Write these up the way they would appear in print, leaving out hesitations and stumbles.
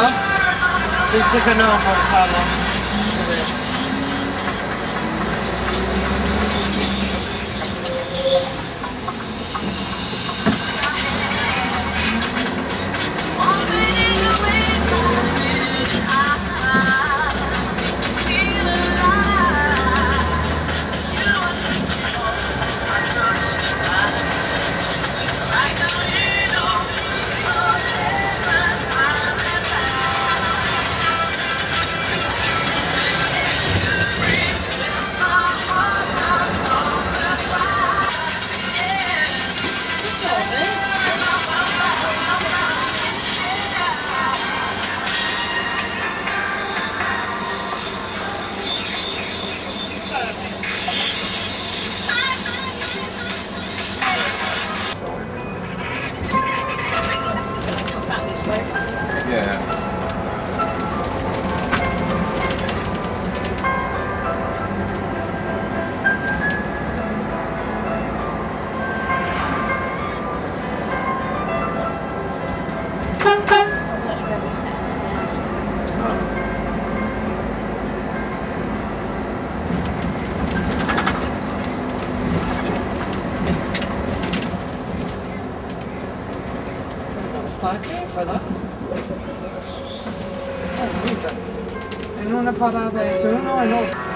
No? Penso che no, Gonzalo. Fai là? Guarda, in una parata adesso, uno e no.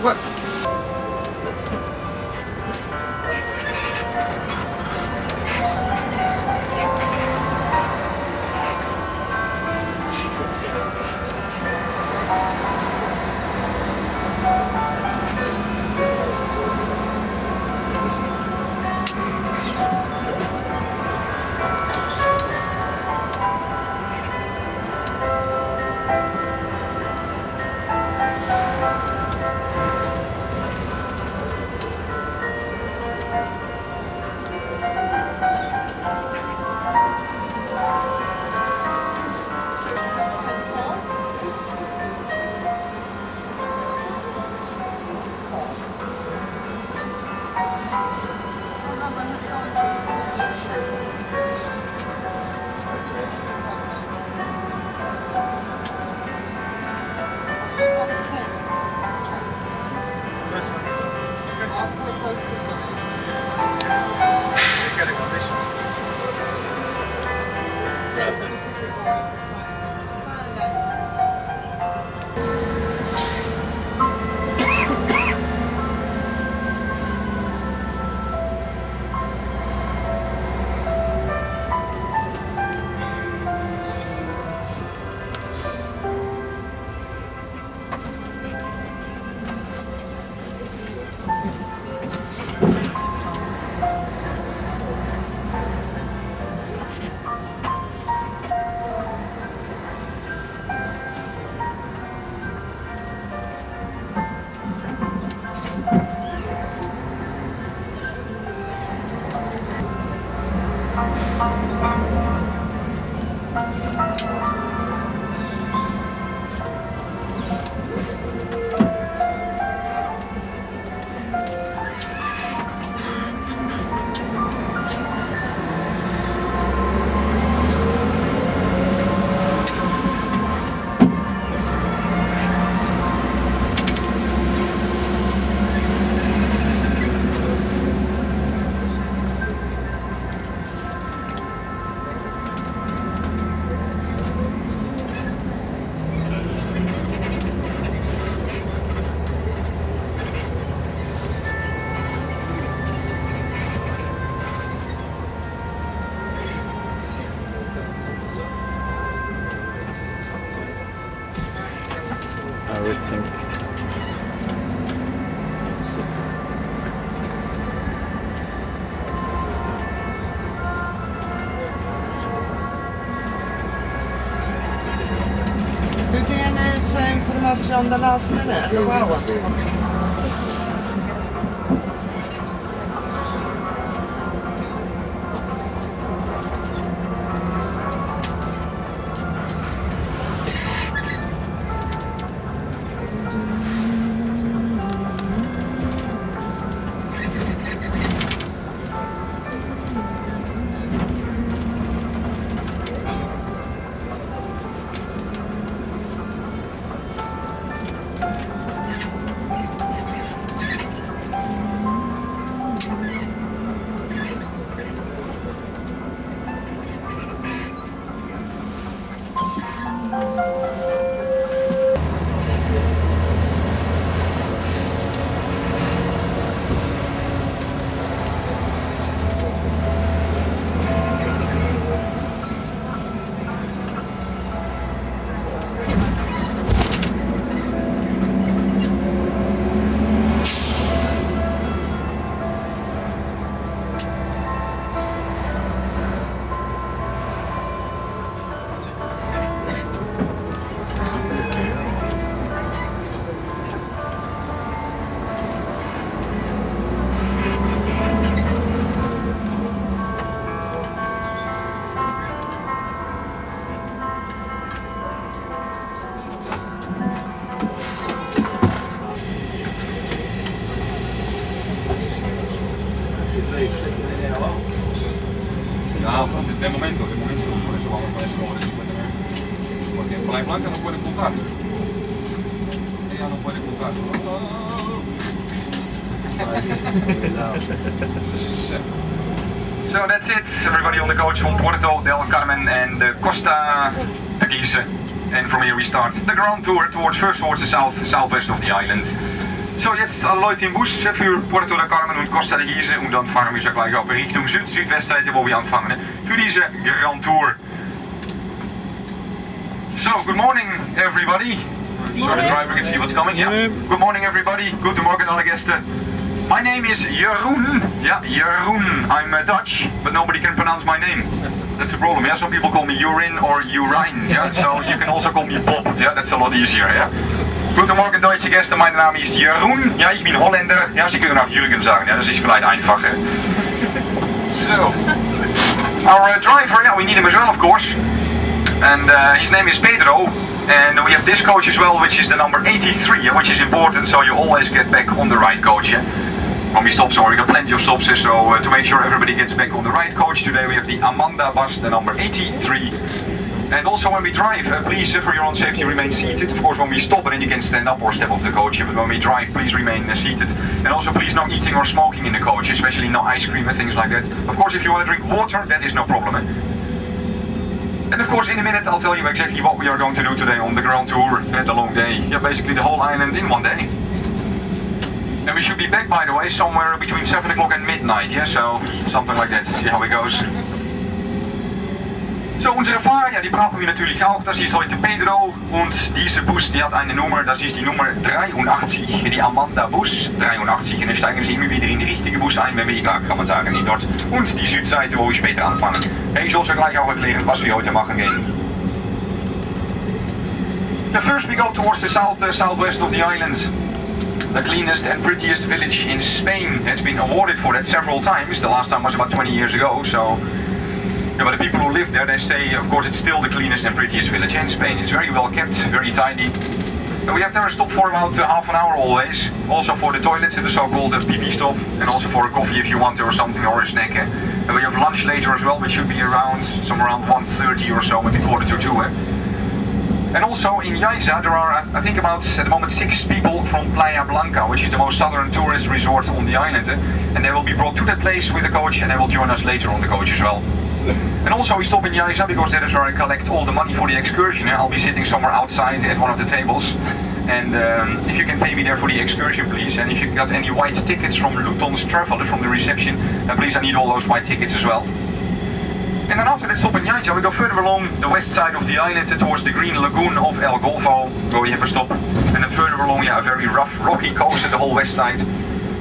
What? on the last minute and the wow. No, de momento, por eso vamos con esto, porque en Playa Blanca no puede ocultar. Ella no puede ocultar. So that's it, everybody on the coach from Puerto Del Carmen and the Costa Teguise. And from here we start the ground tour first towards the southwest of the island. So jetzt Leute im Bus für Puerto Del Carmen und Costa Teguise und dann fahren wir so gleich auf Richtung Südwestseite, wo wir anfangen für diese Grand Tour. So, good morning everybody. So the driver can see what's coming. Yeah. Good morning everybody. Guten Morgen alle Gäste. My name is Jeroen. Yeah, Jeroen. I'm Dutch, but nobody can pronounce my name. That's a problem. Yeah, some people call me Urine or Urine. Yeah, so you can also call me Bob. Yeah, that's a lot easier. Yeah. Guten Morgen deutsche Gäste, mein Name ist Jeroen. Ja, ich bin Holländer. Ja, Sie können auch Jürgen sagen. Ja, das ist vielleicht einfacher. So, our driver, yeah, we need him as well, of course. And his name is Pedro. And we have this coach as well, which is the number 83, which is important, so you always get back on the right coach. When we stop, so we got plenty of stops, so to make sure everybody gets back on the right coach, today we have the Amanda bus, the number 83. And also when we drive, please, for your own safety, remain seated. Of course, when we stop, then you can stand up or step off the coach, but when we drive, please remain seated. And also, please, no eating or smoking in the coach, especially no ice cream and things like that. Of course, if you want to drink water, that is no problem. And of course, in a minute, I'll tell you exactly what we are going to do today on the Grand Tour, the long day. Yeah, basically the whole island in one day. And we should be back, by the way, somewhere between 7 o'clock and midnight, yeah, so something like that, see how it goes. So, unsere Fahrer, ja, die brauchen wir natürlich auch. Das ist heute Pedro und diese Bus, die hat eine Nummer, das ist die Nummer 83, die Amanda Bus 83. Und dann steigen sie immer wieder in die richtige Bus ein, wenn wir ihn kann man sagen, nicht dort. Und die Südseite, wo wir später anfangen. Ich soll so gleich auch erklären, was wir heute machen gehen. First we go towards the southwest of the island. The cleanest and prettiest village in Spain. It's been awarded for that several times. The last time was about 20 years ago, so... Yeah, but the people who live there, they say, of course, it's still the cleanest and prettiest village in Spain. It's very well kept, very tidy. And we have there a stop for about half an hour always. Also for the toilets, the so-called PP stop. And also for a coffee if you want or something, or a snack. And we have lunch later as well, which should be around, somewhere around 1:30 or so, maybe 1:45. And also in Yaisa, there are, I think, about at the moment 6 people from Playa Blanca, which is the most southern tourist resort on the island. And they will be brought to that place with the coach, and they will join us later on the coach as well. And also we stop in Yaisa because that is where I collect all the money for the excursion. I'll be sitting somewhere outside at one of the tables. And if you can pay me there for the excursion, please. And if you got any white tickets from Luton's traveler from the reception, please, I need all those white tickets as well. And then after that stop in Yaisa, we go further along the west side of the island towards the green lagoon of El Golfo, where we have a stop. And then further along, yeah, a very rough, rocky coast at the whole west side.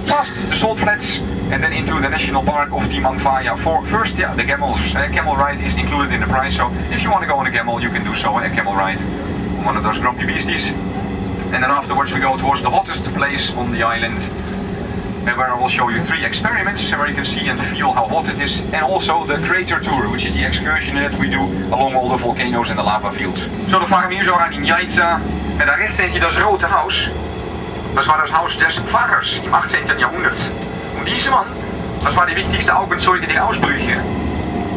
Past the salt flats, and then into the national park of Timanfaya. For first, yeah, the Camels. Camel Ride is included in the price, so if you want to go on a camel, you can do so, a Camel Ride. One of those grumpy beasties. and then afterwards we go towards the hottest place on the island, where I will show you 3 experiments where you can see and feel how hot it is, and also the crater tour, which is the excursion that we do along all the volcanoes and the lava fields. Zo, dan varen we hier zo aan in Yaisa, en daar rechts seht ihr das rote Haus. Das war das Haus des Pfarrers im 18. Jahrhundert. Und dieser Mann, das war die wichtigste Augenzeuge der Ausbrüche.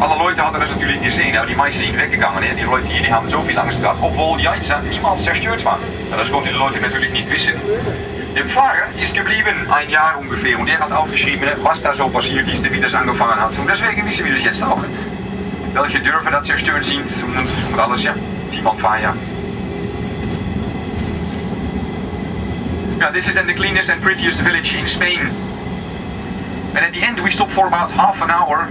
Alle Leute hadden das natürlich gesehen, aber die meisten sind weggegangen. Hè? Die Leute hier die haben so viel Angst gehabt, obwohl Yaisa niemals zerstört war. Ja, das konnten die Leute natürlich nicht wissen. Der Pfarrer ist geblieben, ein Jahr ungefähr, und der hat aufgeschrieben, was da so passiert ist, wie das angefangen hat. Und deswegen wissen wir das jetzt auch. Welche Dörfer da zerstört sind und alles, ja. Timanfaya. Yeah, this is then the cleanest and prettiest village in Spain. And at the end we stop for about half an hour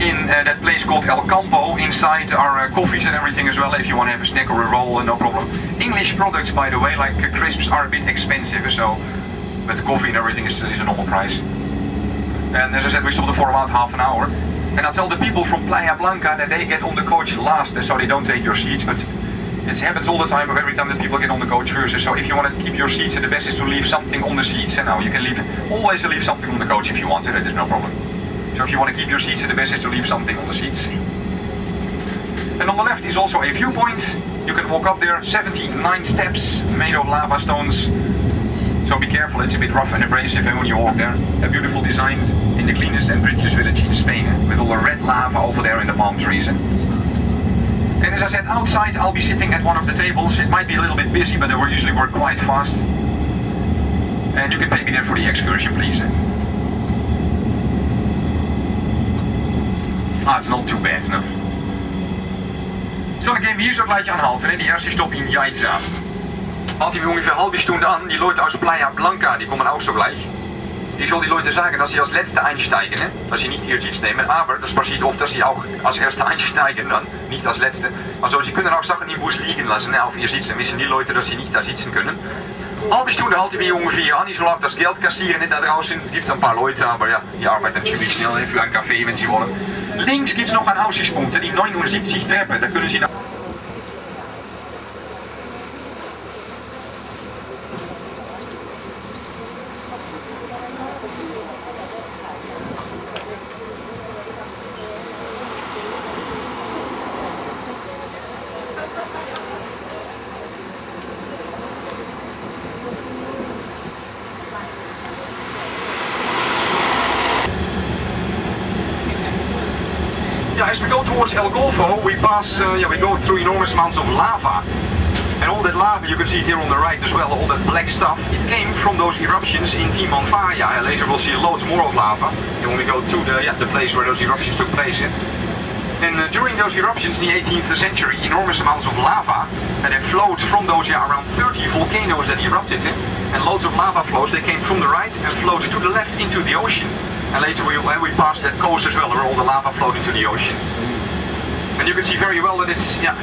in that place called El Campo. Inside are coffees and everything as well, if you want to have a snack or a roll, no problem. English products, by the way, like crisps, are a bit expensive, so but coffee and everything is a normal price. And as I said, we stopped for about half an hour. And I tell the people from Playa Blanca that they get on the coach last, so they don't take your seats, but it happens all the time, of every time that people get on the coach first. So if you want to keep your seats, the best is to leave something on the seats. And now you can always leave something on the coach if you want to, that is no problem. So if you want to keep your seats, the best is to leave something on the seats. And on the left is also a viewpoint. You can walk up there, 79 steps made of lava stones. So be careful, it's a bit rough and abrasive when you walk there. A beautiful design in the cleanest and prettiest village in Spain, with all the red lava over there in the palm trees. And as I said, outside I'll be sitting at one of the tables. It might be a little bit busy, but they will usually work quite fast. And you can pay me there for the excursion, please. Ah, it's not too bad, no. So, dan gehen wir hier so gleich anhalten, die erste Stopp in Yaisa. Halten wir ungefähr eine halbe Stunde an. Die Leute aus Playa Blanca, die kommen auch so gleich. Ich soll die Leute sagen, dass sie als Letzte einsteigen, ne? Dass sie nicht hier Sitz nehmen, aber das passiert oft, dass sie auch als Erste einsteigen, dann nicht als Letzte. Also sie können auch Sachen im Bus liegen lassen, ne, auf ihr Sitz, dann wissen die Leute, dass sie nicht da sitzen können. Halbe Stunde halten wir ungefähr an, ich soll auch das Geld kassieren, da draußen gibt ein paar Leute, aber ja, die arbeiten natürlich schnell für ein Café, wenn sie wollen. Links gibt es noch einen Aussichtspunkt, die 79 Treppen, da können Sie nach... As we go towards El Golfo, we pass, we go through enormous amounts of lava. And all that lava, you can see it here on the right as well, all that black stuff, it came from those eruptions in Timanfaya. And later we'll see loads more of lava. And when we go to the place where those eruptions took place. And during those eruptions in the 18th century, enormous amounts of lava that have flowed from those around 30 volcanoes that erupted. And loads of lava flows, they came from the right and flowed to the left into the ocean. And later we passed that coast as well, where all the lava flowed into the ocean. And you can see very well that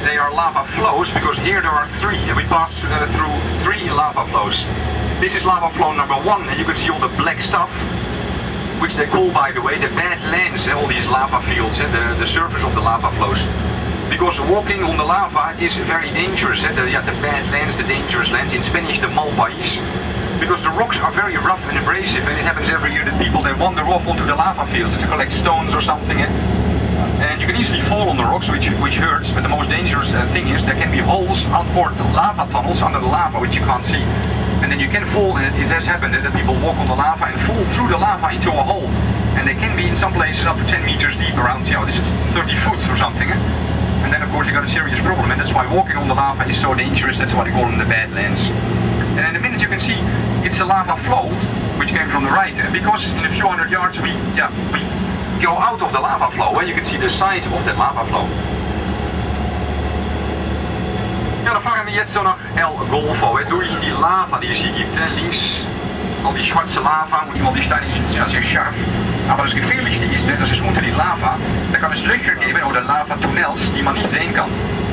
they are lava flows, because here there are 3, and we passed through 3 lava flows. This is lava flow number 1, and you can see all the black stuff, which they call, by the way, the Badlands, all these lava fields, the surface of the lava flows. Because walking on the lava is very dangerous, the Badlands, the dangerous lands, in Spanish the mal país. Because the rocks are very rough and abrasive, and it happens every year that people, they wander off onto the lava fields to collect stones or something. And you can easily fall on the rocks, which hurts, but the most dangerous thing is there can be holes or lava tunnels under the lava, which you can't see. And then you can fall, and it has happened that people walk on the lava and fall through the lava into a hole. And they can be in some places up to 10 meters deep, around, this is 30 foot or something. And then of course you got a serious problem, and that's why walking on the lava is so dangerous. That's why they call them the Badlands. And in a minute you can see it's a lava flow, which came from the right, because in a few hundred yards we go out of the lava flow, and you can see the side of that lava flow. Ja, dan fahren wir jetzt so nach El Golfo, durch die Lava, die es hier gibt. Links al die schwarze Lava, und iemand die Steine sind sehr scharf. Aber das Gefährlichste ist, das ist unter die Lava, da kann es Löcher geben oder Lava-Tunnels, die man nicht sehen kann.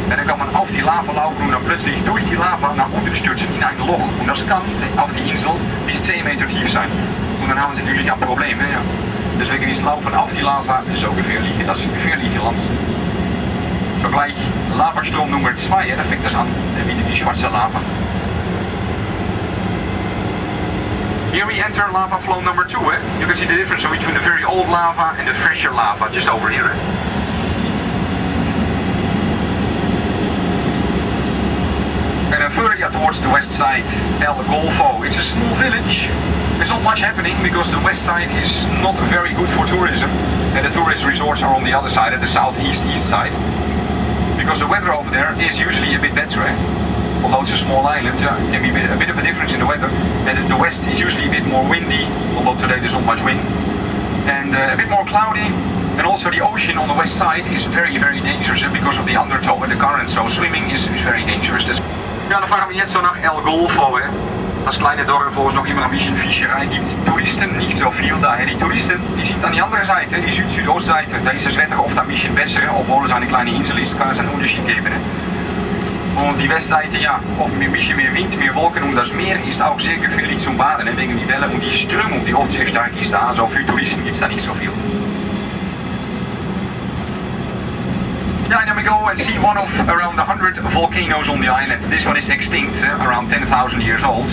En dan kan man auf die Lava laufen und dann plötzlich durch die Lava nach unten stürzen in ein Loch. Und das kann auf die Insel bis 10 Meter tief sein. Und dann haben sie natürlich ein Problem. Ja. Deswegen ist Laufen auf die Lava so gefährlich. Das ist ein gefährliches Land. So gleich Lavastrom Nummer 2, da fängt das an, wieder die schwarze Lava. Here we enter lava flow number 2. You can see the difference between the very old lava and the fresher lava, just over here. And then further towards the west side, El Golfo. It's a small village. There's not much happening because the west side is not very good for tourism. And the tourist resorts are on the other side, at the southeast east side. Because the weather over there is usually a bit better. Although it's a small island, yeah, it can be a bit of a difference in the weather. And the west is usually a bit more windy, although today there's not much wind. And a bit more cloudy. And also the ocean on the west side is very, very dangerous because of the undertow and the current. So swimming is very dangerous. Ja, dan fahren wir jetzt so nach El Golfo. Das kleine Dorf, wo es noch immer ein bisschen Fischerei gibt. Touristen nicht so viel daher. Die Touristen, die sind an die andere Seite, die Süd-Südostseite. Da ist das Wetter oft ein bisschen besser, obwohl es eine kleine Insel ist, kann es einen Unterschied geben. Und die Westseite, ja, oft ein bisschen mehr Wind, mehr Wolken und das Meer ist auch sehr gefährlich zum Baden wegen die Wellen und die Strömung, die oft sehr stark ist da. Also für Touristen gibt es da nicht so viel. Yeah, and then we go and see one of around 100 volcanoes on the island. This one is extinct, around 10,000 years old.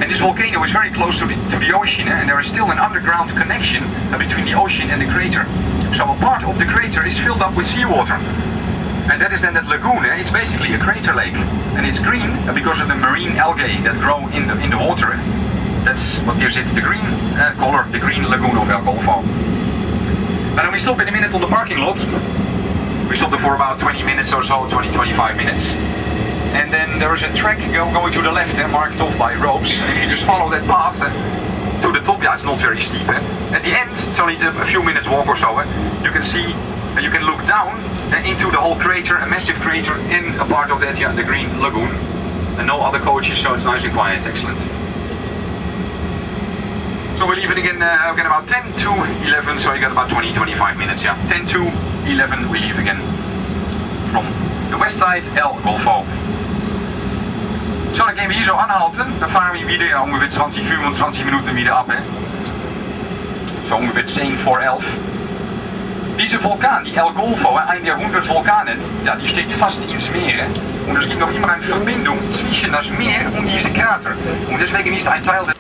And this volcano is very close to the ocean, and there is still an underground connection between the ocean and the crater. So a part of the crater is filled up with seawater. And that is then that lagoon. It's basically a crater lake. And it's green because of the marine algae that grow in the water. That's what gives it the green color, the green lagoon of El Golfo. And then we stop in a minute on the parking lot. We stopped there for about 20 minutes or so, 20-25 minutes. And then there is a track going to the left, marked off by ropes. And if you just follow that path to the top, yeah, it's not very steep. At the end, it's only a few minutes walk or so. You can see, you can look down into the whole crater, a massive crater, in a part of that, yeah, the green lagoon. And no other coaches, so it's nice and quiet, excellent. So we leave it again about 10 to 11, so you got about 20-25 minutes, yeah. 10 to 11 we leave again from the west side, El Golfo. Zo, dan gaan we hier zo aanhalten. Dan varen we weer ongeveer 20-25 Minuten wieder ab. So ongeveer 10 vor 11. Diese Vulkan, die El Golfo, eine der 100 Vulkanen, ja, die steht fast ins Meer. Und es gibt noch immer eine Verbindung zwischen das Meer und diese Krater. Und deswegen ist ein Teil des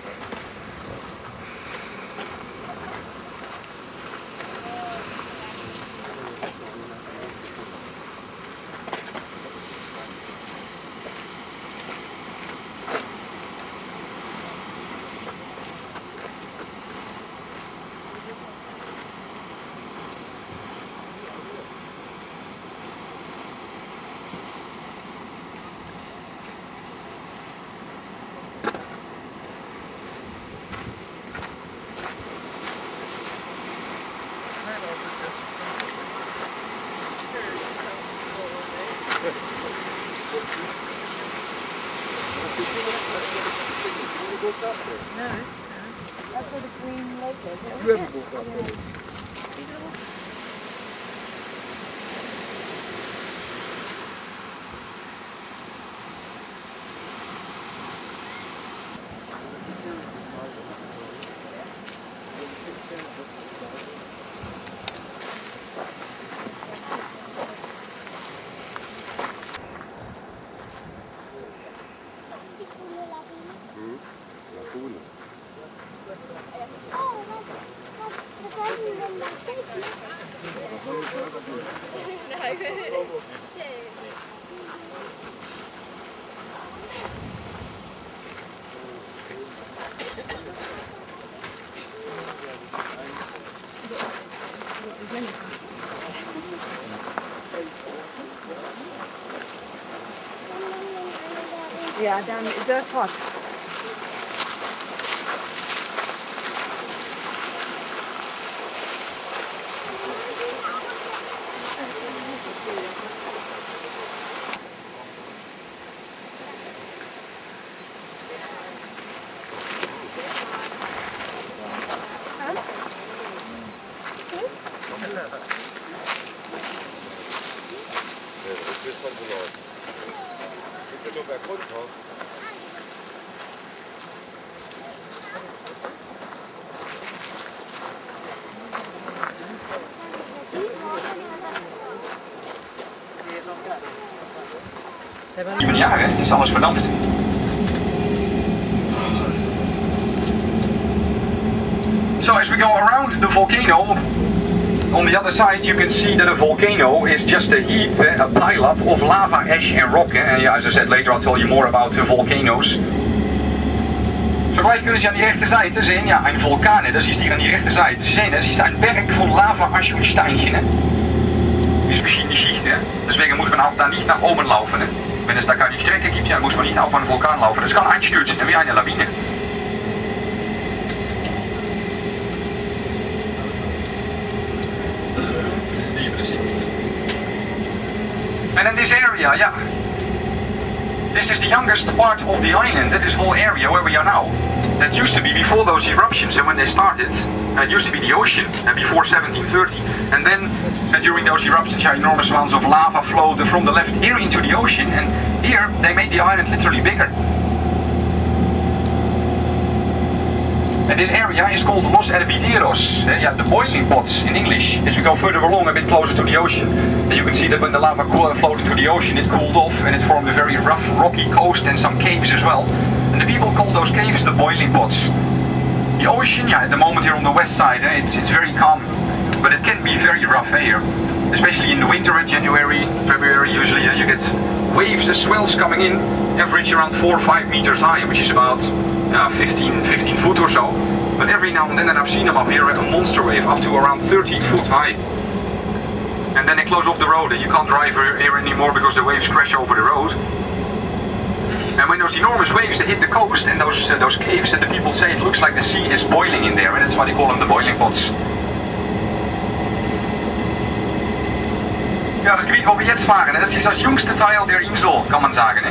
No, that's where the green lake is. You haven't walked up there. Ja, dan is dat wat. Ja, hè? Het is alles verdampt. So as we go around the volcano, on the other side you can see that a volcano is just a heap, a pileup of lava, ash and rock. And yeah, as I said, later I'll tell you more about volcano's. Zo gleich kunnen Sie an die rechte Seite sehen, ja, ein Vulkan, das ist hier an die rechte Seite. Sie sehen, das ist ein Berg von Lava, Asch und Steinchen. Ist verschiedene Schichten, deswegen muss man auch da nicht nach oben laufen. Wenn es da keine Strecke gibt, ja, muss man nicht auf einen Vulkan laufen. Das kann einstürzen, wie eine Lawine. And in this area, yeah, this is the youngest part of the island, this whole area where we are now. That used to be before those eruptions, and when they started, it used to be the ocean, before 1730. And then during those eruptions, enormous amounts of lava flowed from the left here into the ocean, and here they made the island literally bigger. And this area is called Los Hervideros, the boiling pots in English. As we go further along, a bit closer to the ocean, and you can see that when the lava flowed into the ocean, it cooled off and it formed a very rough, rocky coast and some caves as well. And the people call those caves the boiling pots. The ocean, at the moment here on the west side, it's very calm, but it can be very rough here. Especially in the winter, January, February, usually you get waves, swells coming in, average around 4 or 5 meters high, which is about 15 foot or so. But every now and then, and I've seen them up here, a monster wave up to around 30 foot high. And then they close off the road, and you can't drive here anymore because the waves crash over the road. And when those enormous waves they hit the coast and those caves, and the people say it looks like the sea is boiling in there, and that's why they call them the boiling pots. Ja, das Gebiet, wo wir jetzt fahren, das ist das jüngste Teil der Insel, kann man sagen.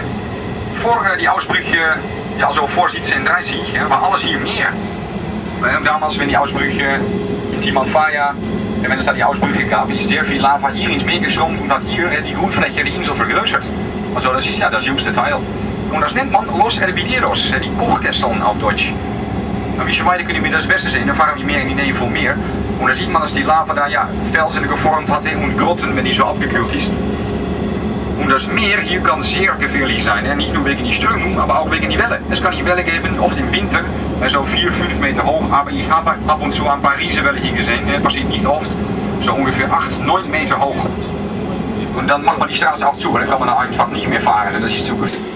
Vor die Ausbrüche, ja, so vor 1730, war alles hier Meer. Damals, wenn die Ausbrüche in Timanfaya, wenn es da die Ausbrüche gab, ist sehr viel Lava hier ins Meer geschwommen und hat hier die Grundfläche der Insel vergrößert. Also das ist ja das jüngste Teil. Und das nennt man Los Hervideros, die Kochkesseln auf Deutsch. Und wie schon weiter können wir das besser sehen, dann fahren wir mehr in die Nähe vom Meer. Und da sieht man, dass die Lava da Felsen geformt hat und Grotten, wenn die so abgekühlt ist. Und das Meer hier kann sehr gefährlich sein, nicht nur wegen die Strömung, aber auch wegen die Wellen. Es kann hier Wellen geben, oft im Winter, so 4-5 Meter hoch, aber ich habe ab und zu ein paar Riesenwellen hier gesehen, passiert nicht oft, so ungefähr 8-9 Meter hoch. Und dann macht man die Straße auch zu, dann kann man da einfach nicht mehr fahren, das ist zu gefährlich.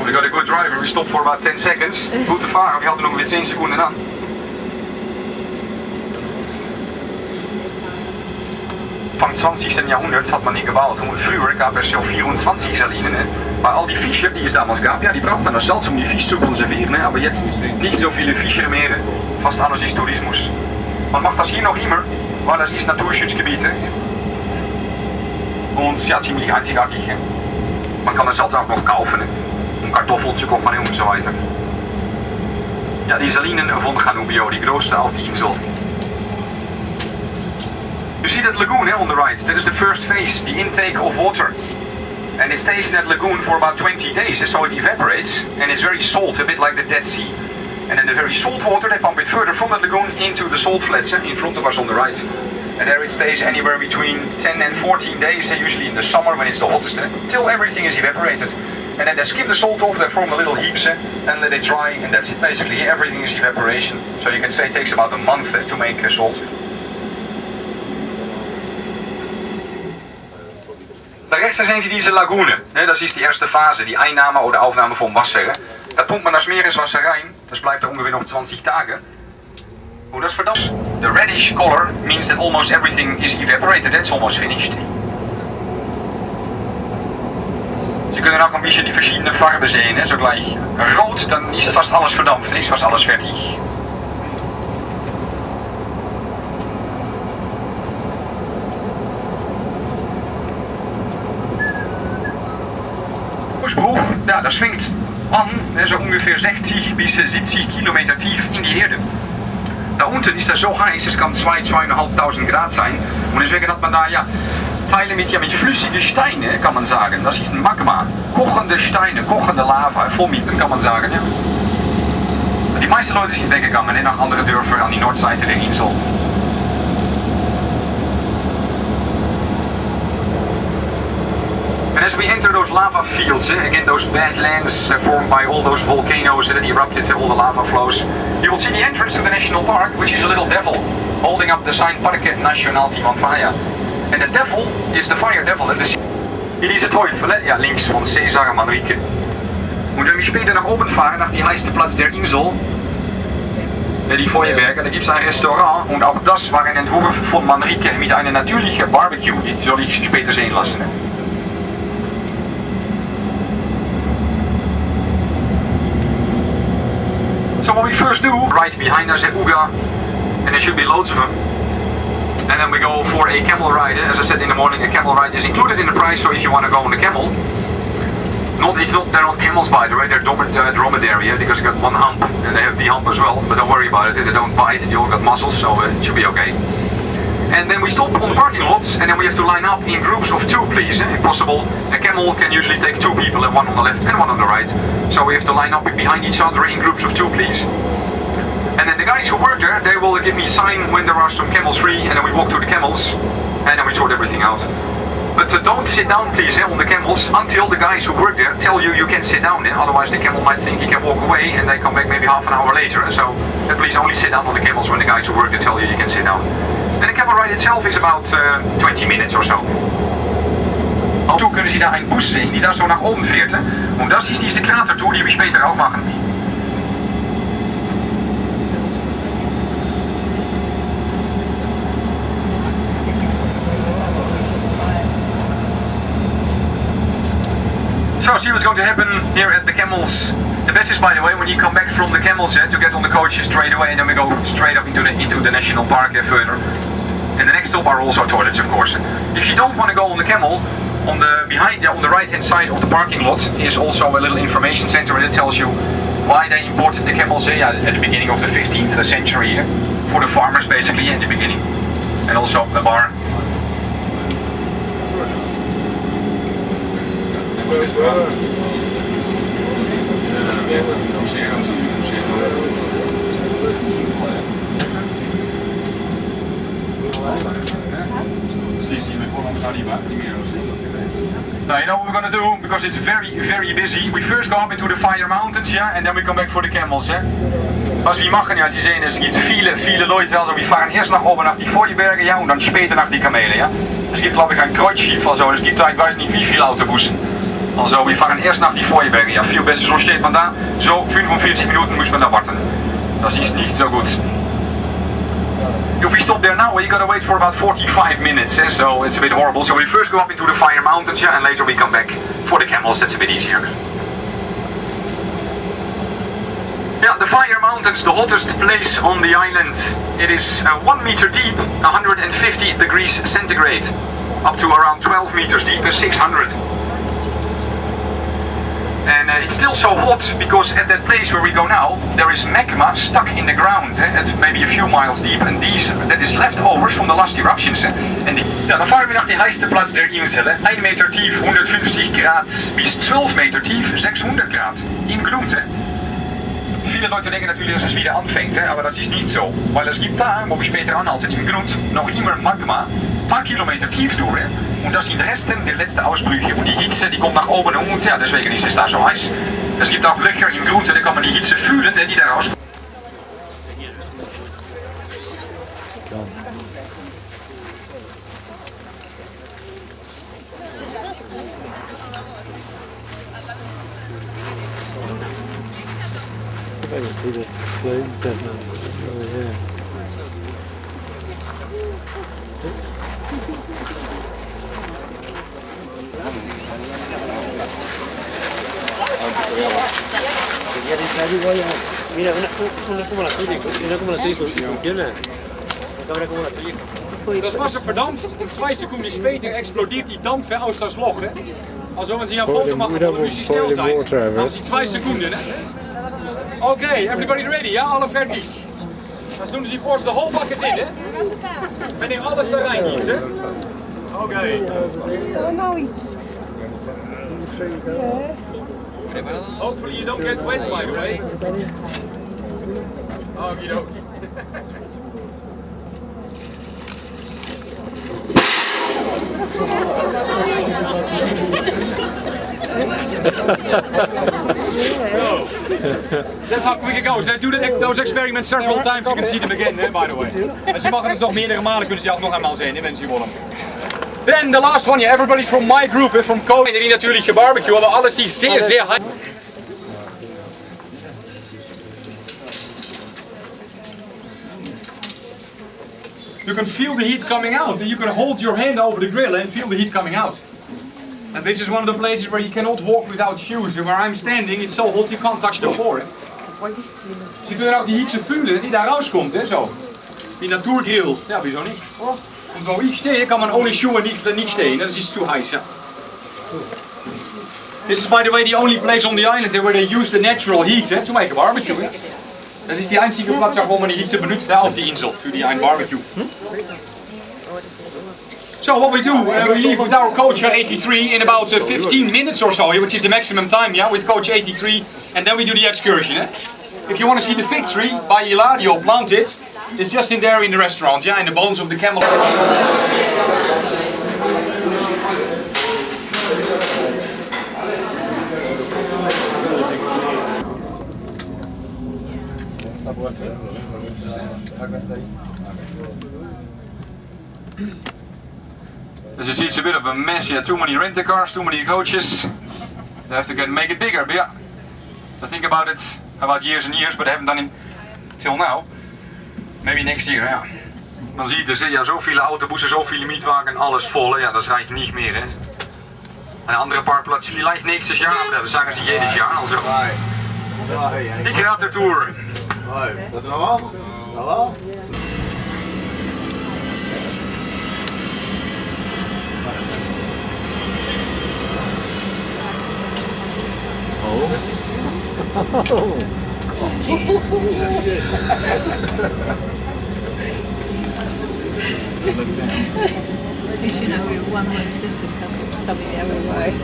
We got a good driver, we stopped for about 10 seconds. Goed te varen, we hadden nog weer 10 seconden aan. Vom 20. Jahrhundert hat man die gebaut und früher gab es so 24 Salinen. Maar all die Fische, die es damals gab, die brauchten das Salz, um die Fisch zu konservieren. Aber jetzt nicht so viele Fische mehr, fast alles ist Tourismus. Man macht das hier noch immer, weil das ist Naturschutzgebiet. Und ja, ziemlich einzigartig. Man kann das Salz auch noch kaufen, um Kartoffeln zu kochen und so weiter. Ja, die Salinen von Ganubio, die grootste auf die Insel. You see that lagoon on the right, that is the first phase, the intake of water. And it stays in that lagoon for about 20 days, so it evaporates, and it's very salt, a bit like the Dead Sea. And then the very salt water, they pump it further from the lagoon into the salt flats in front of us on the right. And there it stays anywhere between 10 and 14 days, usually in the summer when it's the hottest, till everything is evaporated. And then they skip the salt off, they form a little heaps, and let it dry, and that's it basically, everything is evaporation. So you can say it takes about a month to make salt. Da rechts sehen Sie diese Lagune, das ist die erste Phase, die Einnahme oder Aufnahme vom Wasser. Da pumpt man das Meereswasser rein, das bleibt da ungefähr noch 20 Tage. Und das verdammt. The reddish color means that almost everything is evaporated, it's almost finished. Sie können auch ein bisschen die verschiedenen Farben sehen, so gleich rot, dann ist fast alles verdampft, dann ist fast alles fertig. Ausbruch, ja, das fängt an, so ungefähr 60 bis 70 Kilometer tief in die Erde. Da unten ist das so heiß, es kann 2.500 Grad sein. Und deswegen hat man da Teile mit flüssige Steine, kann man sagen. Das ist ein Magma. Kochende Steine, kochende Lava, Vomiten kann man sagen. Ja. Die meisten Leute sind weggegangen nach andere Dörfer an die Nordseite der Insel. En as we enter those lava fields, again those badlands formed by all those volcanoes that erupted, all the lava flows, you will see the entrance to the national park, which is a little devil holding up the sign Parque Nacional Timanfaya. And the devil is the fire devil in the sea. Hier ist der Teufel, ja, links von Cesar und Manrique. Und wenn wir später nach oben fahren, nach die heiße Platz der Insel, die Feuerwerke, da gibt es ein Restaurant und auch das war ein Entwurf von Manrique mit einer natürlichen Barbecue, die soll ich später sehen lassen. So what we first do, right behind us, Uga, and there should be loads of them. And then we go for a camel ride. As I said in the morning, a camel ride is included in the price, so if you want to go on a camel, they're not camels by the way, they're dromedary, because they got one hump, and they have the hump as well, but don't worry about it, they don't bite, they all got muscles, so it should be okay. And then we stop on the parking lot, and then we have to line up in groups of 2, please, if possible. A camel can usually take 2 people, and one on the left and one on the right, so we have to line up behind each other in groups of 2, please. And then the guys who work there, they will give me a sign when there are some camels free, and then we walk to the camels, and then we sort everything out. But don't sit down please on the camels until the guys who work there tell you you can sit down, otherwise the camel might think he can walk away and they come back maybe half an hour later. So please only sit down on the camels when the guys who work there tell you you can sit down. And the camel ride itself is about 20 minutes or so. Also können Sie da einen Bus sehen, die da so nach oben fährt. Und das ist diese Kratertour, die wir später auch machen. So see what's going to happen here at the Camels. The best is, by the way, when you come back from the Camels to get on the coach straight away, and then we go straight up into the national park further. And the next stop are also toilets, of course. If you don't want to go on the camel, on the right hand side of the parking lot is also a little information center that tells you why they imported the camels at the beginning of the 15th century here, for the farmers basically at the beginning, and also a bar. Now you know what we're gonna do, because it's very busy. We first go up into the fire mountains, and then we come back for the camels, Was wir machen, Sie sehen, es gibt viele Leute, also wir fahren erst nach oben nach die Feuerberge, und dann später nach die Kamele, Es gibt, glaube ich, ein Kreuzschiff, also es gibt, ich weiß nicht wie viele Autobussen. Also wir fahren erst nach die Feuerberge, viel besser, so steht man da, so 45 Minuten muss man da warten. Das ist nicht so gut. If we stop there now, you gotta wait for about 45 minutes, so it's a bit horrible. So we first go up into the fire mountains, and later we come back for the camels, that's a bit easier. Yeah, the fire mountains, the hottest place on the island. It is 1 meter deep, 150 degrees centigrade, up to around 12 meters deep, 600. And it's still so hot because at that place where we go now, there is magma stuck in the ground, at maybe a few miles deep, and that is leftovers from the last eruptions. En dan varen we naar die heiße Platz der Insel, 1 meter tief, 150 Grad, bis 12 meter tief, 600 Grad, im Grund. Viele Leute denken natürlich, dass es wieder anfängt, aber das ist nicht so, weil es gibt da, wo wir später anhalten, im Grund noch immer Magma, ein paar Kilometer tief durch, und das sind Resten der letzten Ausbrüche, und die Hitze, die kommt nach oben, und deswegen ist es da so heiß. Es gibt auch Löcher im Grund, da kann man die Hitze fühlen, die da raus. I can see the flames that over there. Mira, una como la tuya, funciona. Una cámara como la tuya. Das Wasser verdampft und 2 Sekunden später explodiert die Dampf aus das Loch. Also wenn Sie ein Foto machen, müssen Sie schnell sein. Dann haben Sie 2 Sekunden. Okay, everybody ready? Ja, alle fertig. Dan doen Sie first the whole bucket in, Wanneer alles da rein is, Okay. Oh no, he's just... Hopefully you don't get wet, by the way. Okie dokie. So, that's how quick it goes. Do those experiments several times, you can see them again, by the way. En ze mogen dus nog meerdere malen kunnen ze ook nog eenmaal zijn, mensen die willen. Then the last one, yeah, everybody from my group, from Code, die natuurlijk gebarbecue hebben, alles die zeer, zeer high. You can feel the heat coming out, and you can hold your hand over the grill and feel the heat coming out. And this is one of the places where you cannot walk without shoes. And where I'm standing, it's so hot you can't touch the floor. Dus je kunt ook die heat voelen die daar rauskomt, hè, zo. Die natuurgrill. Ja, wieso niet? Omdat ik stehen kan man ohne Schuhe nicht stehen. Dat is iets too heiß, ja. This is by the way the only place on the island where they use the natural heat to make a barbecue. Dat is die einzige Platz, wo man die Hitze benutzt auf die Insel für die ein Barbecue. So what we do, we leave with our coach 83 in about 15 minutes or so, which is the maximum time, yeah, with coach 83, and then we do the excursion. If you want to see the fig tree by Ilario planted, it's just in there in the restaurant, yeah, in the bones of the camel. As you see, it's a bit of a mess. Yeah, too many rental cars, too many coaches. They have to make it bigger. But yeah, I think about it about years and years, but they haven't done it till now. Maybe next year. Ja. Dan zie je er ja, zoveel autobussen, zoveel mietwagen, alles vol. Hè. Ja, dat reicht niet meer. Hè. En andere parkplaats, vielleicht nächstes Jahr, aber das sagen sie jedes Jahr. Also. Die Kratertour. Dat is nog wel? Jesus. You should know your one-way system is coming the other way.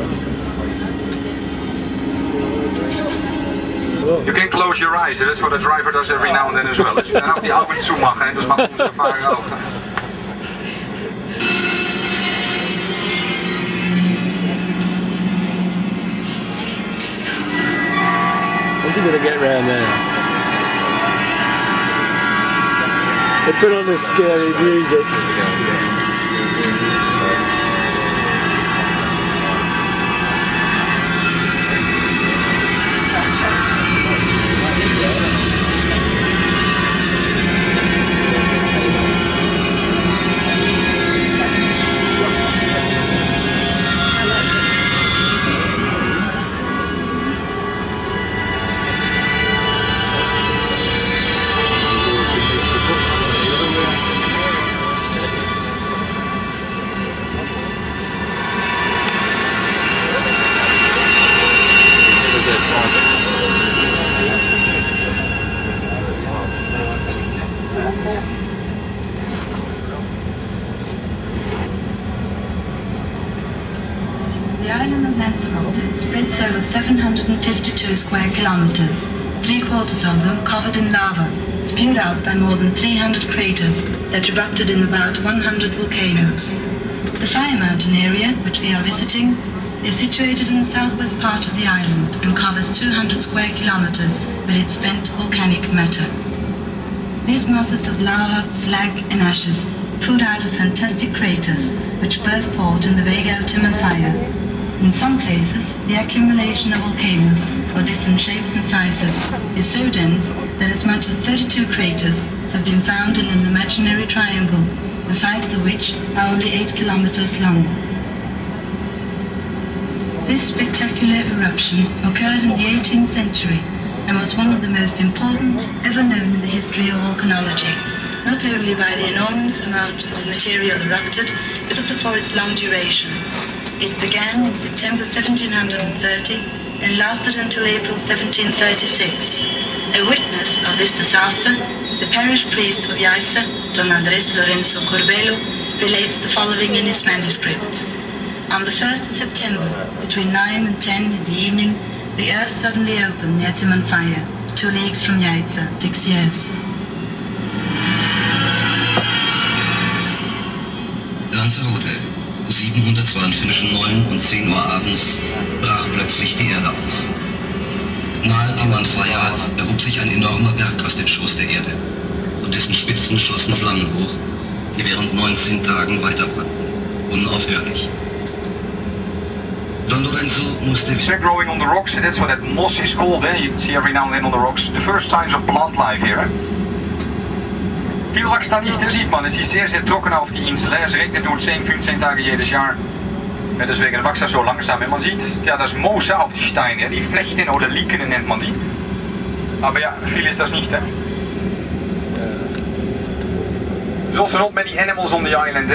You can close your eyes, that's what a driver does every now and then as well. En ook die augen toe mag, dus mag onze ervaring ook. How's he gonna get around there? They put on this scary music. The island of Lanzarote spreads over 752 square kilometers, 3/4 of them covered in lava, spewed out by more than 300 craters that erupted in about 100 volcanoes. The Fire Mountain area, which we are visiting, is situated in the southwest part of the island and covers 200 square kilometers with its spent volcanic matter. These masses of lava, slag and ashes poured out of fantastic craters which birth poured in the Vega of Timanfaya. In some places, the accumulation of volcanoes of different shapes and sizes is so dense that as much as 32 craters have been found in an imaginary triangle, the sides of which are only 8 kilometers long. This spectacular eruption occurred in the 18th century and was one of the most important ever known in the history of volcanology, not only by the enormous amount of material erupted, but also for its long duration. It began in September 1730 and lasted until April 1736. A witness of this disaster, the parish priest of Yaisa, Don Andres Lorenzo Corbelo, relates the following in his manuscript. On the 1st of September, between 9 and 10 in the evening, the earth suddenly opened near Timanfaya, 2 leagues from Yaisa, 6 years. Lanzarote, 700 waren zwischen 9 und 10 Uhr abends brach plötzlich die Erde auf. Nahe Timanfaya erhob sich ein enormer Berg aus dem Schoß der Erde. Von dessen Spitzen schossen Flammen hoch, die während 19 Tagen weiterbrannten, unaufhörlich. Don Lorenzo musste... They're growing on the rocks, that's what that moss is called. You can see every now and then on the rocks the first signs of plant life here. Viel wachst da nicht, sieht man. Es ist sehr, sehr trocken auf die Insel. Es regnet nur 10, 15 Tage jedes Jahr. Deswegen wächst das so langsam. Man sieht, ja, das Moose auf die Steine, die Flechten oder Liken nennt man die. Aber ja, viel ist das nicht. There's also not many animals on the island,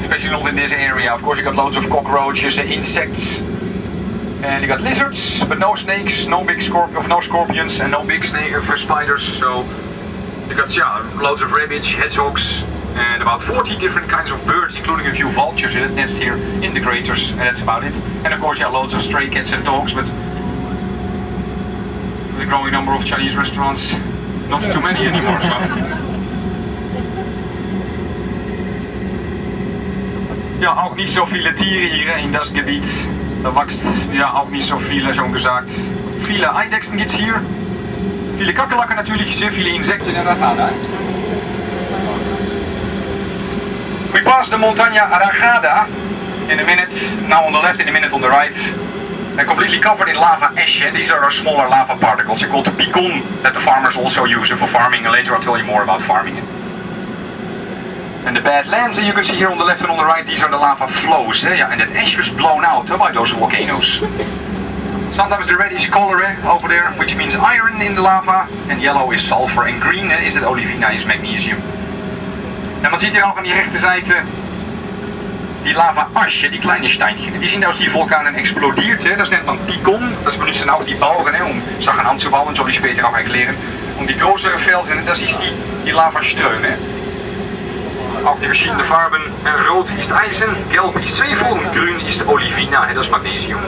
especially not in this area. Of course, you got loads of cockroaches, insects, and you got lizards, but no snakes, no big no scorpions, and no big spiders. So you got loads of rabbits, hedgehogs, and about 40 different kinds of birds, including a few vultures that nest here in the craters, and that's about it. And of course, loads of stray cats and dogs, but with a growing number of Chinese restaurants, not too many anymore. So. Ja, auch nicht so viele Tiere hier in das Gebiet. Da wächst ja auch nicht so viele, schon gesagt. Viele Eidechsen gibt's hier. Viele Kakerlaken natürlich, sehr viele Insekten in Aragada. We pass the Montaña Aragada in a minute, now on the left, in a minute on the right. They're completely covered in lava ash. These are smaller lava particles. They're called the picon that the farmers also use for farming. And later I'll tell you more about farming. And the Badlands, and you can see here on the left and on the right, these are the lava flows. And that ash was blown out by those volcanoes. Sometimes the reddish color over there, which means iron in the lava, and yellow is sulfur, and green is that olivina, is magnesium. En man ziet hier ook aan die rechterzijde die lava-asje, die kleine steintjes. Die sind aus die Vulkanen explodiert. Das nennt man Picon. Das benutzen auch die Bauern, um Sachen anzubauen, soll ich später auch erklären. Und die größere Felsen, das ist die Lavaströme. Auch die verschiedenen Farben. Rot ist Eisen, gelb ist Zweifel und grün ist Olivina, das ist Magnesium.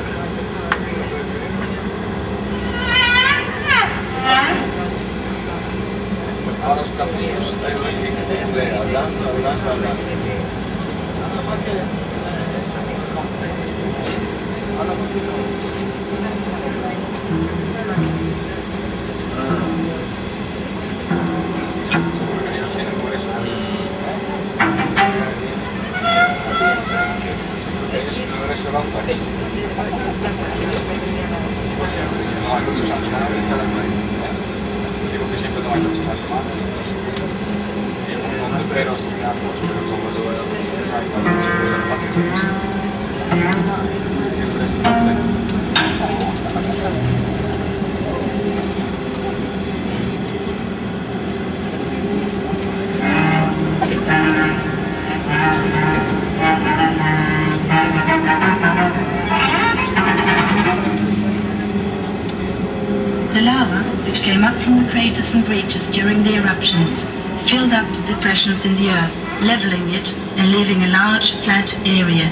The lava, which came up from the craters and breaches during the eruptions, filled up the depressions in the earth, leveling it and leaving a large, flat area.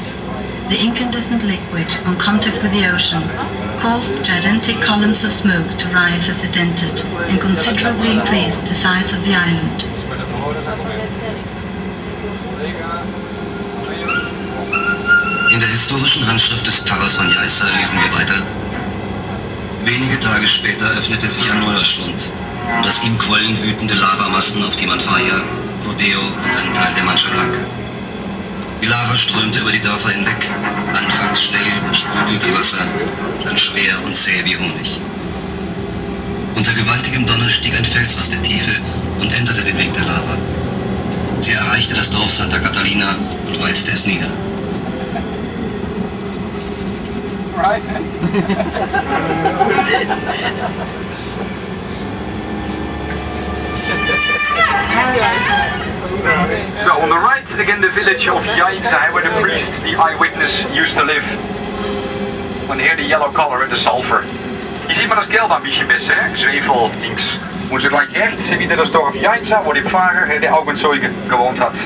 The incandescent liquid, on contact with the ocean, caused gigantic columns of smoke to rise as it entered and considerably increased the size of the island. In der historischen Handschrift des Pfarrers von Yaisa lesen wir weiter: Wenige Tage später öffnete sich ein neuer Schlund und aus ihm quollen wütende Lavamassen auf Timanfaya, Rodeo und einen Teil der Mancha Blanca. Die Lava strömte über die Dörfer hinweg, anfangs schnell und sprudelte Wasser, dann schwer und zäh wie Honig. Unter gewaltigem Donner stieg ein Fels aus der Tiefe und änderte den Weg der Lava. Sie erreichte das Dorf Santa Catalina und walzte es nieder. Right. So on the right, again the village of Yaisa, where the priest, the eyewitness, used to live. And here the yellow color, the sulfur. Hier sieht man das Gelb ein bisschen besser, Zweifel links. Und so gleich rechts wieder das Dorf Yaisa, wo der Pfarrer, der Augenzeuge, gewohnt hat.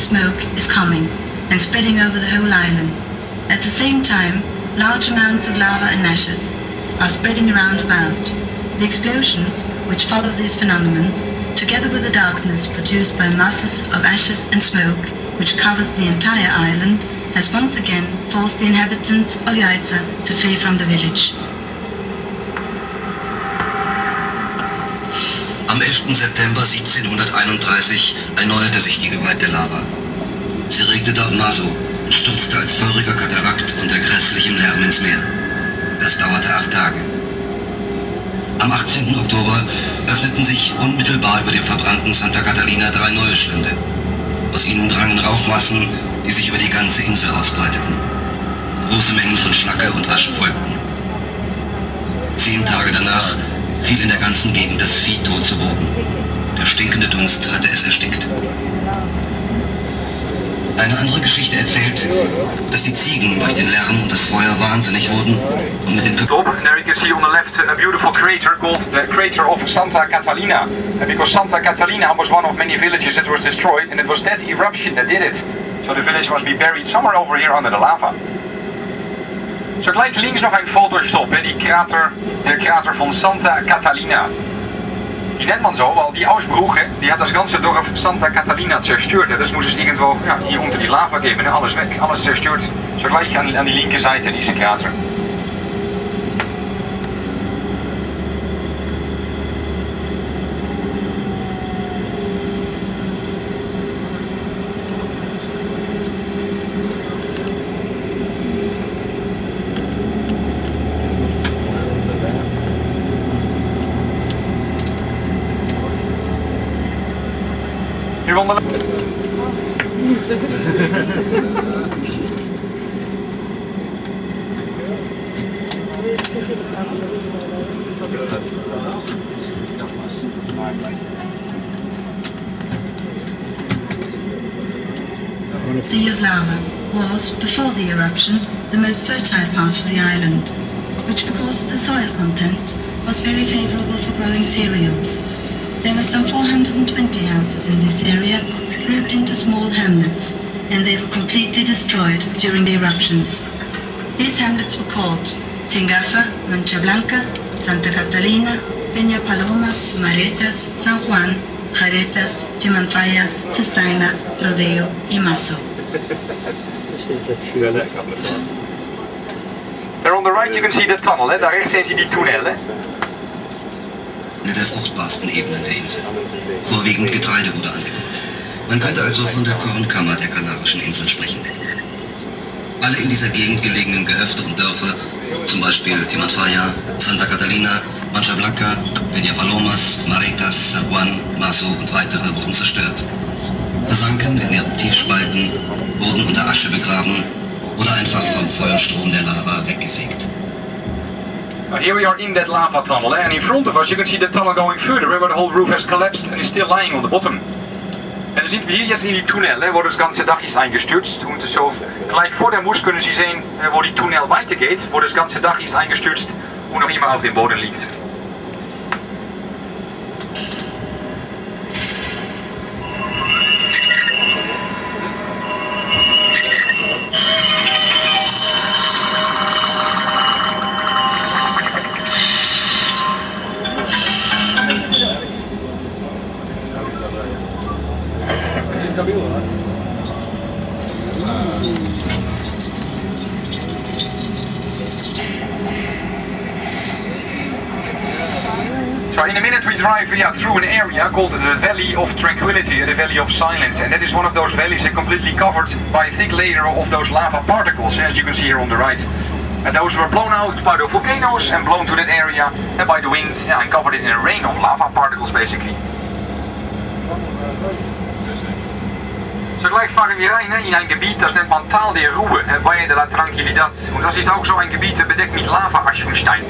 smoke is coming and spreading over the whole island. At the same time, large amounts of lava and ashes are spreading around about. The explosions, which follow these phenomena, together with the darkness produced by masses of ashes and smoke, which covers the entire island, has once again forced the inhabitants of Yaisa to flee from the village. Am 11. September 1731 erneuerte sich die geweihte Lava. Sie regnete auf Maso und stürzte als feuriger Katarakt unter grässlichem Lärm ins Meer. Das dauerte 8 Tage. Am 18. Oktober öffneten sich unmittelbar über dem verbrannten Santa Catalina 3 neue Schlünde. Aus ihnen drangen Rauchmassen, die sich über die ganze Insel ausbreiteten. Große Mengen von Schlacke und Asche folgten. 10 Tage danach fiel in der ganzen Gegend das Vieh tot zu Boden. Der stinkende Dunst hatte es erstickt. Eine andere Geschichte erzählt, dass die Ziegen durch den Lärm und das Feuer wahnsinnig wurden und mit den Top, and there you can see on the left a beautiful crater called the crater of Santa Catalina. And because Santa Catalina was one of many villages that was destroyed, and it was that eruption that did it. So the village must be buried somewhere over here under the lava. Zo gelijk links nog een fotostop, hè, de krater van Santa Catalina. Die nennt man so, weil die Ausbruch, die hat das ganze Dorf Santa Catalina zerstört. Dus moest es irgendwo hier unter die Lava geben, alles weg, alles zerstört. So gleich an die linke Seite, diese Krater. Hier onder. The Sea of Lava was, before the eruption, the most fertile part of the island, which because of the soil content was very favourable for growing cereals. There were some 420 houses in this area, grouped into small hamlets, and they were completely destroyed during the eruptions. These hamlets were called Tingafa, Mancha Blanca, Santa Catalina, Peña Palomas, Maretas, San Juan, Jaretas, Timanfaya, Testaina, Rodeo y Maso. There on the right you can see the tunnel, hè? Daar rechts zien Sie die tunnel. Hè? Eine der fruchtbarsten Ebenen der Insel. Vorwiegend Getreide wurde angebaut. Man könnte also von der Kornkammer der Kanarischen Inseln sprechen. Alle in dieser Gegend gelegenen Gehöfte und Dörfer, zum Beispiel Timanfaya, Santa Catalina, Mancha Blanca, Peña Palomas, Maretas, San Juan, Maso und weitere wurden zerstört. Versanken in ihren Tiefspalten, wurden unter Asche begraben oder einfach vom Feuerstrom der Lava weggefegt. Here we are in that lava tunnel, and in front of us you can see the tunnel going further, where the whole roof has collapsed and is still lying on the bottom. En dan zien wir hier jetzt in die Tunnel, wo das ganze Dach ist eingestürzt. Und so gleich vor dem Bus können Sie sehen, wo die Tunnel weitergeht, wo das ganze Dach ist eingestürzt und noch immer auf dem Boden liegt. So in a minute we drive through an area called the Valley of Tranquility, the Valley of Silence, and that is one of those valleys completely covered by a thick layer of those lava particles, as you can see here on the right. And those were blown out by the volcanoes and blown to that area by the wind, and covered it in a rain of lava particles basically. So gleich fahren wir rein in ein Gebiet, das nennt man Tal der Ruhe, Playa de la Tranquilidad. Und das ist auch so ein Gebiet bedeckt mit Lava-Asch und Stein.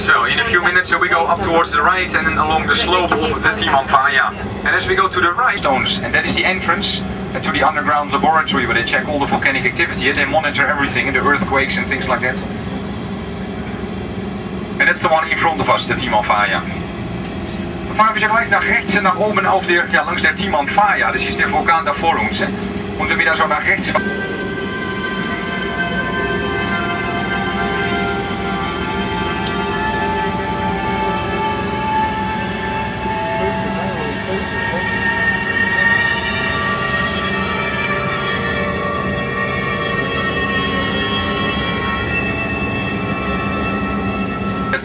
So in a few minutes we go up towards the right and then along the slope of the Timanfaya. And as we go to the right, stones, and that is the entrance to the underground laboratory where they check all the volcanic activity and they monitor everything, the earthquakes and things like that. And that's the one in front of us, the Timanfaya. Dan fahren wir so gleich nach rechts und nach oben auf der, ja, langs der Timanfaya. Das ist der Vulkan da vor uns. Und wenn wir da so nach rechts fahren.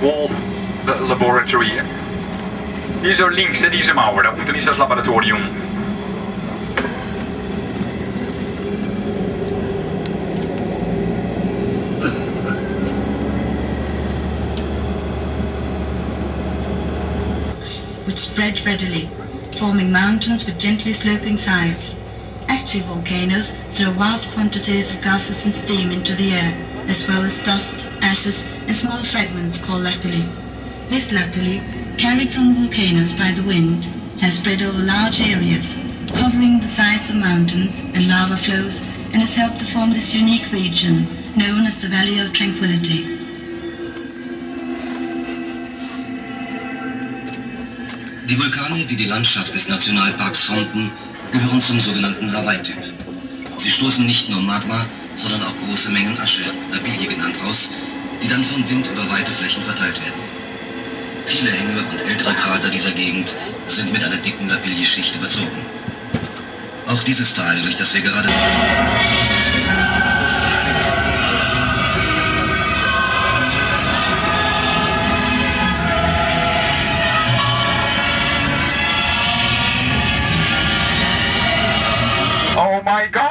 Wall laboratory. Hier zo links, diese Mauer, da unten ist das Laboratorium. Which spread readily, forming mountains with gently sloping sides. Active volcanoes throw vast quantities of gases and steam into the air, as well as dust, ashes, and small fragments called lapilli. This lapilli, carried from volcanoes by the wind, has spread over large areas, covering the sides of mountains and lava flows, and has helped to form this unique region known as the Valley of Tranquility. Die Vulkane, die die Landschaft des Nationalparks formen, gehören zum sogenannten Hawaii-Typ. Sie stoßen nicht nur Magma, sondern auch große Mengen Asche, Lapilli genannt, aus, die dann vom Wind über weite Flächen verteilt werden. Viele enge und ältere Krater dieser Gegend sind mit einer dicken Lapilli-Schicht überzogen. Auch dieses Tal, durch das wir gerade... Oh my God!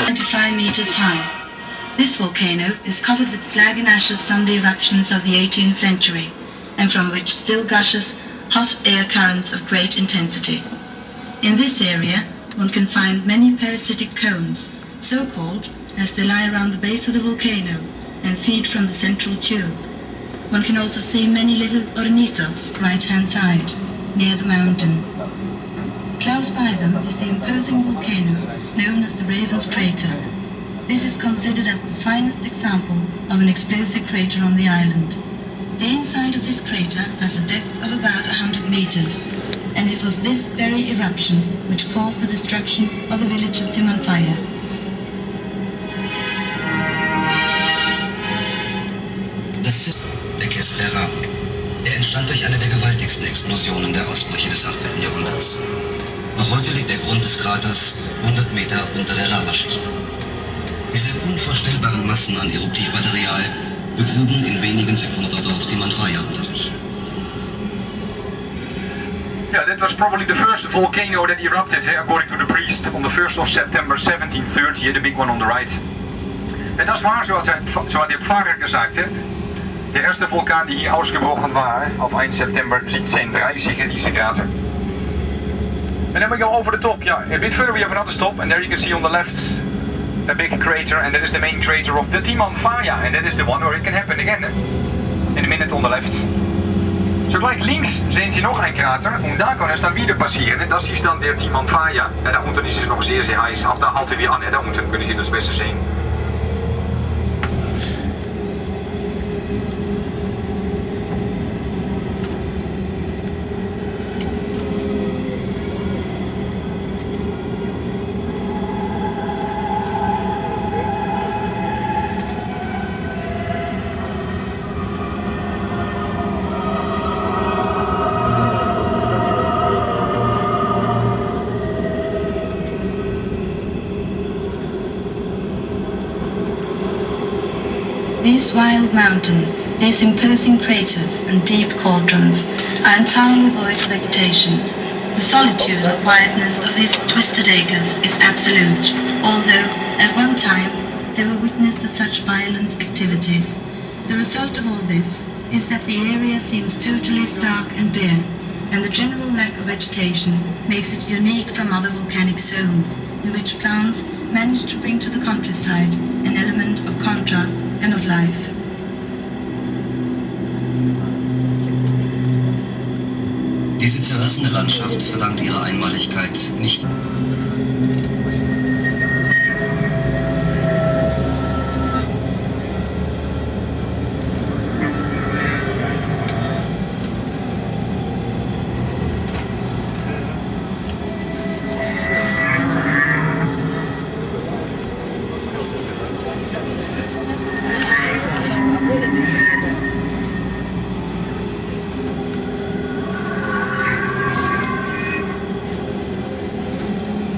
...25 meters high. This volcano is covered with slag and ashes from the eruptions of the 18th century, and from which still gushes hot air currents of great intensity. In this area, one can find many parasitic cones, so called as they lie around the base of the volcano and feed from the central tube. One can also see many little hornitos right-hand side, near the mountain. Close by them is the imposing volcano known as the Raven's Crater. This is considered as the finest example of an explosive crater on the island. The inside of this crater has a depth of about 100 meters, and it was this very eruption which caused the destruction of the village of Timanfaya. Der Kessel der Raben. Er entstand durch eine der gewaltigsten Explosionen der Ausbrüche des 18. Jahrhunderts. Noch heute liegt der Grund des Kraters 100 Meter unter der Lavaschicht. Diese unvorstellbaren Massen an Eruptivmaterial begruben in wenigen Sekunden auf Timanfaya unter sich. Yeah, that was probably the first volcano that erupted, according to the priest, on the 1st of September 1730, the big one on the right. En dat is waar, zoals hij vaker gezegd heeft. De eerste vulkaan die hier ausgebrochen waren, op 1 September 1730, diese Krater. And then we go over the top, yeah, a bit further we have another stop, and there you can see on the left a big crater, and that is the main crater of the Timanfaya, and that is the one where it can happen again, in a minute on the left. So gleich links sehen Sie noch ein Krater, und da kann es dann wieder passieren, und das ist dann der Timanfaya. Ja, da unten ist es noch sehr, sehr heiß, auch da halten wir an, da unten können Sie das besser sehen. These wild mountains, these imposing craters and deep cauldrons are entirely void of vegetation. The solitude and quietness of these twisted acres is absolute, although at one time they were witness to such violent activities. The result of all this is that the area seems totally stark and bare, and the general lack of vegetation makes it unique from other volcanic zones, in which plants manage to bring to the countryside an element of contrast and of life. Diese zerrissene Landschaft verdankt ihre Einmaligkeit nicht.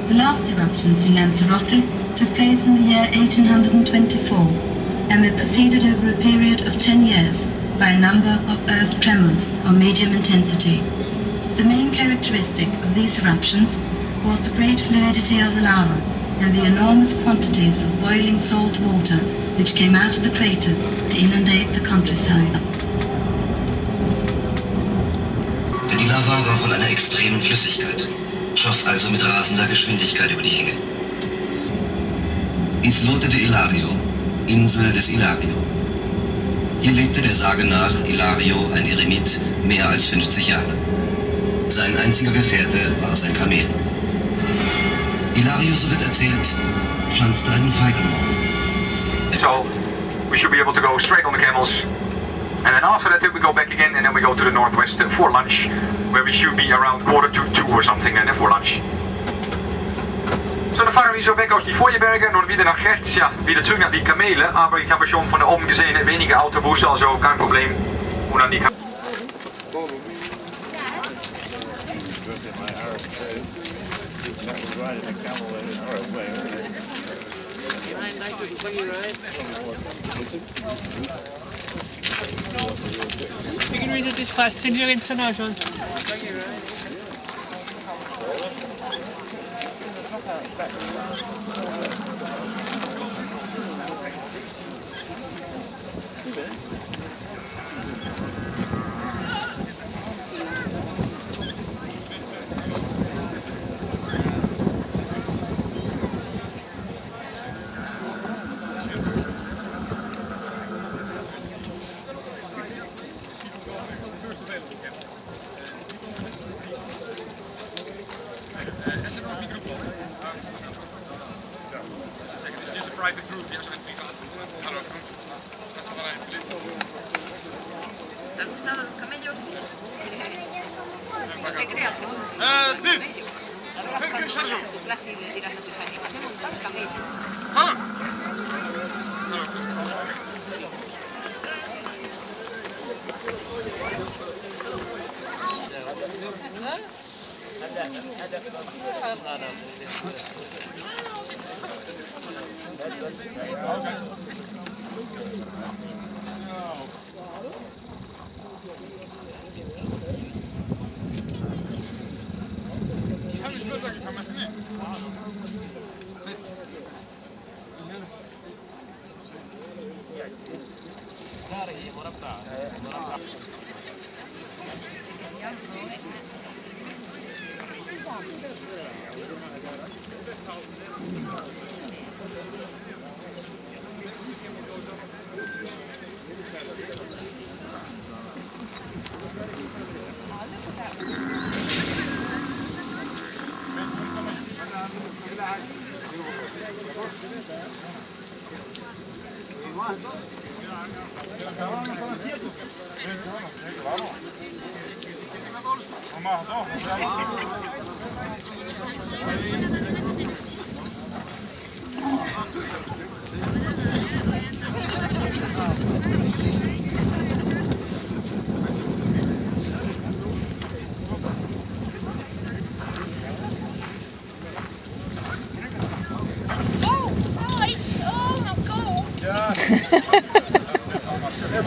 The last eruptions in Lanzarote took place in the year 1824 and were preceded over a period of 10 years by a number of earth tremors of medium intensity. The main characteristic of these eruptions was the great fluidity of the lava and the enormous quantities of boiling salt water which came out of the craters to inundate the countryside. Die Lava war von einer extremen Flüssigkeit, schoss also mit rasender Geschwindigkeit über die Hänge. Islote de Hilario, Insel des Hilario. Hier lebte der Sage nach Hilario, ein Eremit, mehr als 50 Jahre. Sein einziger Gefährte war sein Kamel. Hilario, so wird erzählt, pflanzte einen Feigenbaum. So, we should be able to go straight on the camels. And then after that we go back again and then we go to the northwest for lunch, where we should be around 1:45 or something then for lunch. So, dann fahren wir so weg aus die Feuerberge und wieder nach rechts, ja, wieder zurück nach die Kamele. Aber ich habe schon von da oben gesehen, wenige Autobusse, also kein Problem. Und dann die You can read it this fast in your international.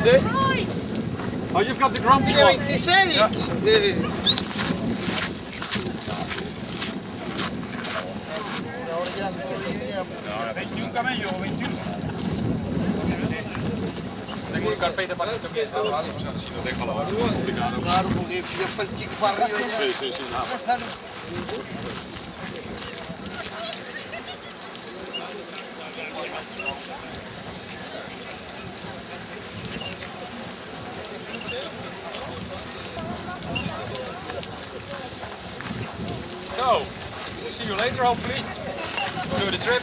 That's it. Oh, you've got the grumpy one. Yeah. Tengo un carpeta para esto que está vale, o sea, si no déjalo. Claro, porque ya fue el chico para arriba ya. Sí, nada. So, see you later hopefully. Enjoy the trip.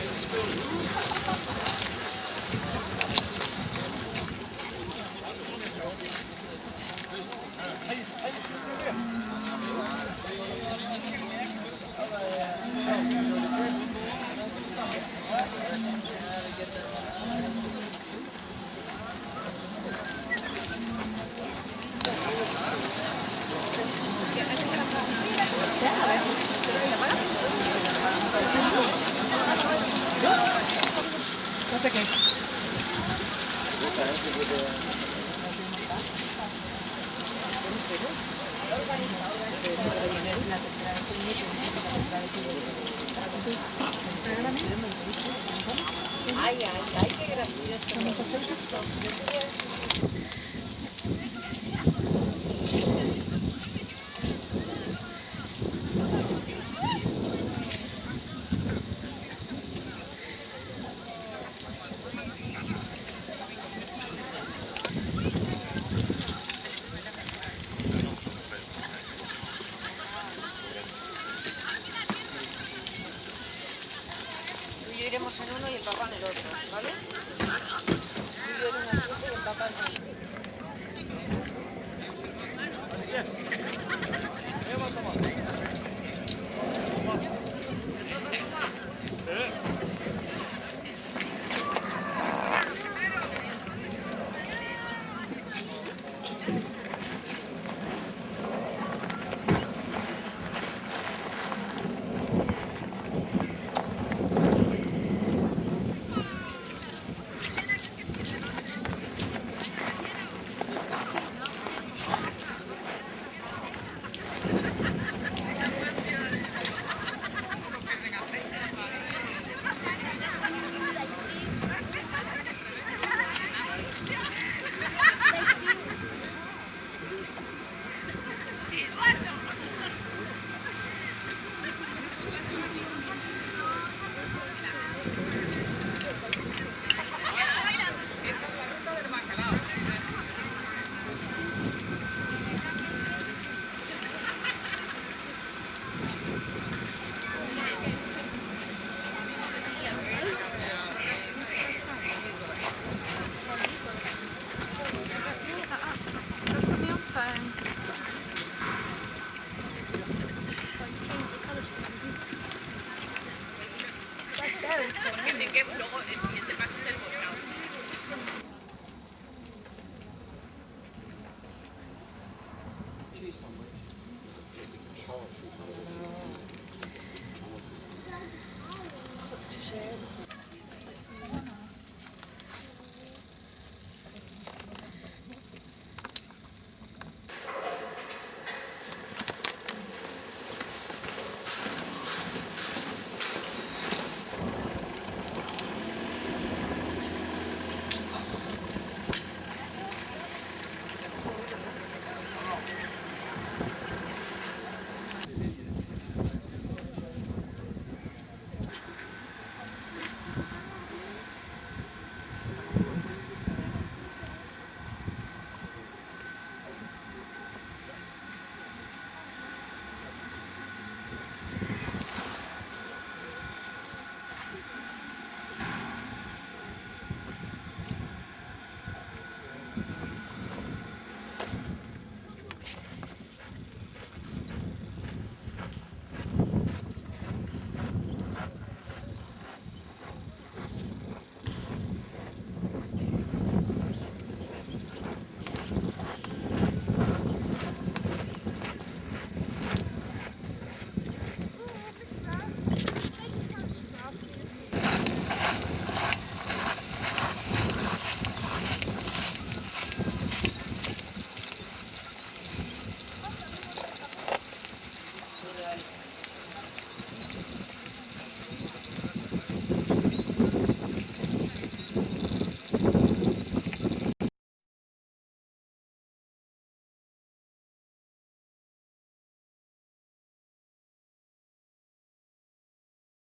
No sé qué. Ay, qué gracioso. Tú y yo iremos en uno y el papá en el otro, ¿vale? Tú y yo en una fruta y el papá en el otro. Que luego el siguiente paso es el volcán.